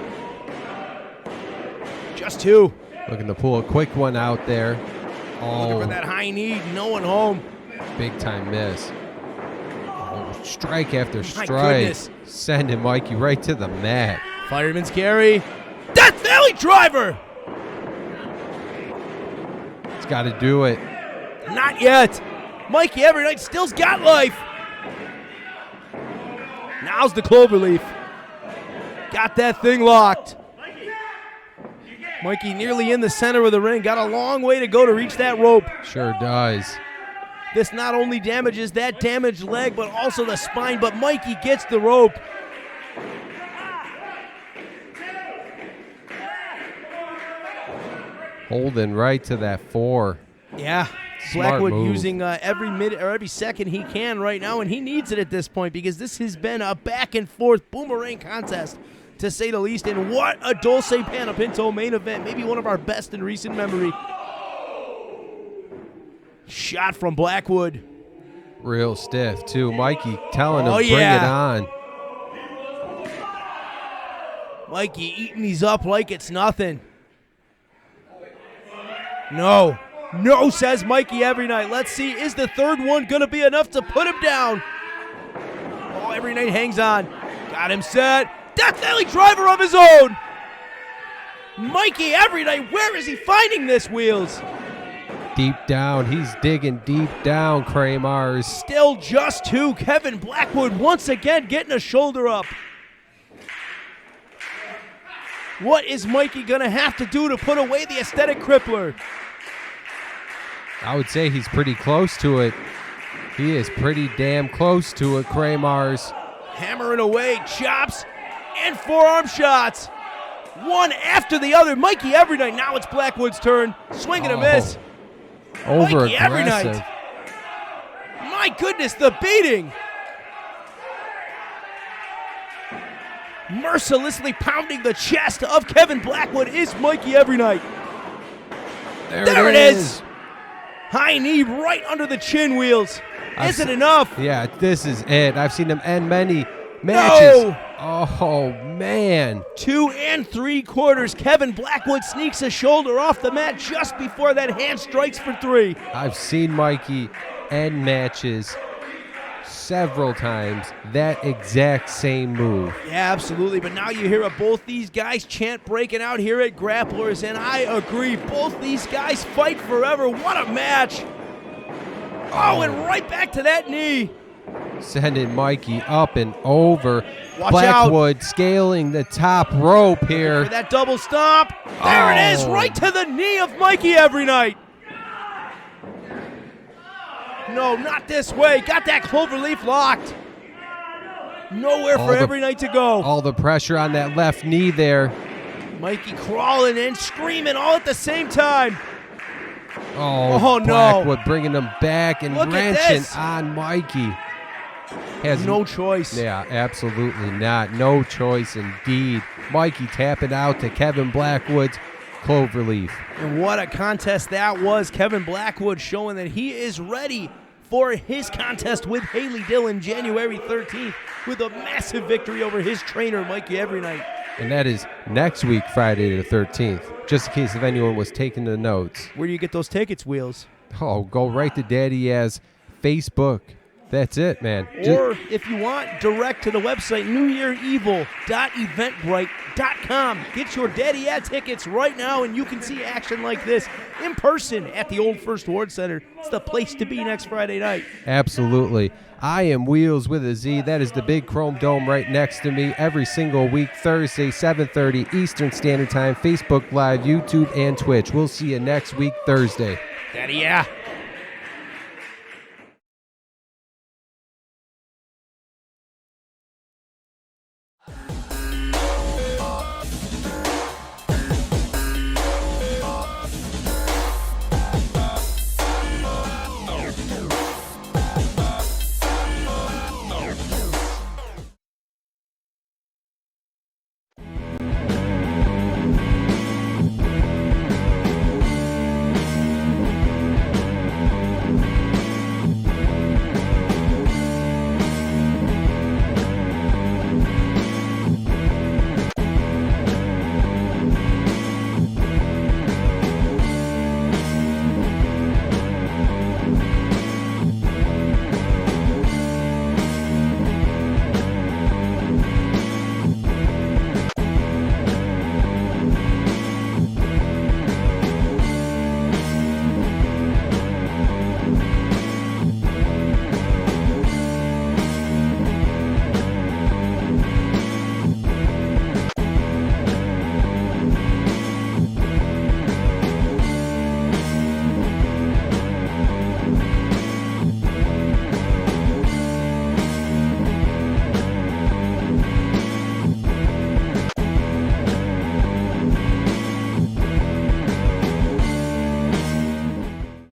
Just 2. Looking to pull a quick one out there. Looking for that high knee, no one home. Big time miss. Oh, strike after strike. Goodness. Sending Mikey right to the mat. Fireman's carry. Death Valley driver. He's got to do it. Not yet. Mikey Everynight still's got life. Now's the cloverleaf. Got that thing locked. Mikey nearly in the center of the ring. Got a long way to go to reach that rope. Sure does. This not only damages that damaged leg, but also the spine, but Mikey gets the rope. Holding right to that 4. Yeah. Smart Blackwood move. using every minute or every second he can right now, and he needs it at this point because this has been a back and forth boomerang contest, to say the least. And what a Dolce Panepinto main event, maybe one of our best in recent memory. Shot from Blackwood. Real stiff, too. Mikey telling him, bring yeah. it on. Mikey eating these up like it's nothing. No. No, says Mikey Everynight. Let's see, is the third one going to be enough to put him down? Oh, Everynight hangs on. Got him set. Death Valley driver of his own. Mikey Everynight, where is he finding this, Wheels? Deep down. He's digging deep down, Kramars. Still just 2. Kevin Blackwood once again getting a shoulder up. What is Mikey going to have to do to put away the aesthetic crippler? I would say he's pretty close to it. He is pretty damn close to it, Kramars. Hammering away, chops, and forearm shots. One after the other. Mikey Everynight, now it's Blackwood's turn. Swing and a miss. Over Mikey Everynight. aggressive. My goodness, the beating. Mercilessly pounding the chest of Kevin Blackwood is Mikey Everynight. There it is. High knee right under the chin, Wheels. Is it enough? Yeah, this is it. I've seen him end many matches. No. Oh, man. 2 3/4. Kevin Blackwood sneaks a shoulder off the mat just before that hand strikes for 3. I've seen Mikey end matches several times, that exact same move. Yeah, absolutely. But now you hear of both these guys chant breaking out here at Grapplers, and I agree. Both these guys fight forever. What a match. Oh, and right back to that knee. Sending Mikey up and over. Watch Blackwood scaling the top rope here. For that double stomp. There it is, right to the knee of Mikey Everynight. No, not this way. Got that cloverleaf locked. Nowhere for Everynight to go. All the pressure on that left knee there. Mikey crawling and screaming all at the same time. Oh, no. Blackwood bringing him back and Look at wrenching this. on Mikey. Has no choice. Yeah, absolutely not. No choice indeed. Mikey tapping out to Kevin Blackwood's cloverleaf. And what a contest that was. Kevin Blackwood showing that he is ready for his contest with Haley Dillon January 13th with a massive victory over his trainer, Mikey Everynight. And that is next week, Friday the 13th, just in case if anyone was taking the notes. Where do you get those tickets, Wheels? Oh, go right to Daddy Yeah's Facebook. That's it, man. Or if you want, direct to the website, newyearevil.eventbrite.com. Get your Daddy Yeah tickets right now, and you can see action like this in person at the Old First Ward Center. It's the place to be next Friday night. Absolutely. I am Wheels with a Z. That is the big chrome dome right next to me every single week, Thursday, 7:30 Eastern Standard Time, Facebook Live, YouTube, and Twitch. We'll see you next week, Thursday. Daddy Yeah.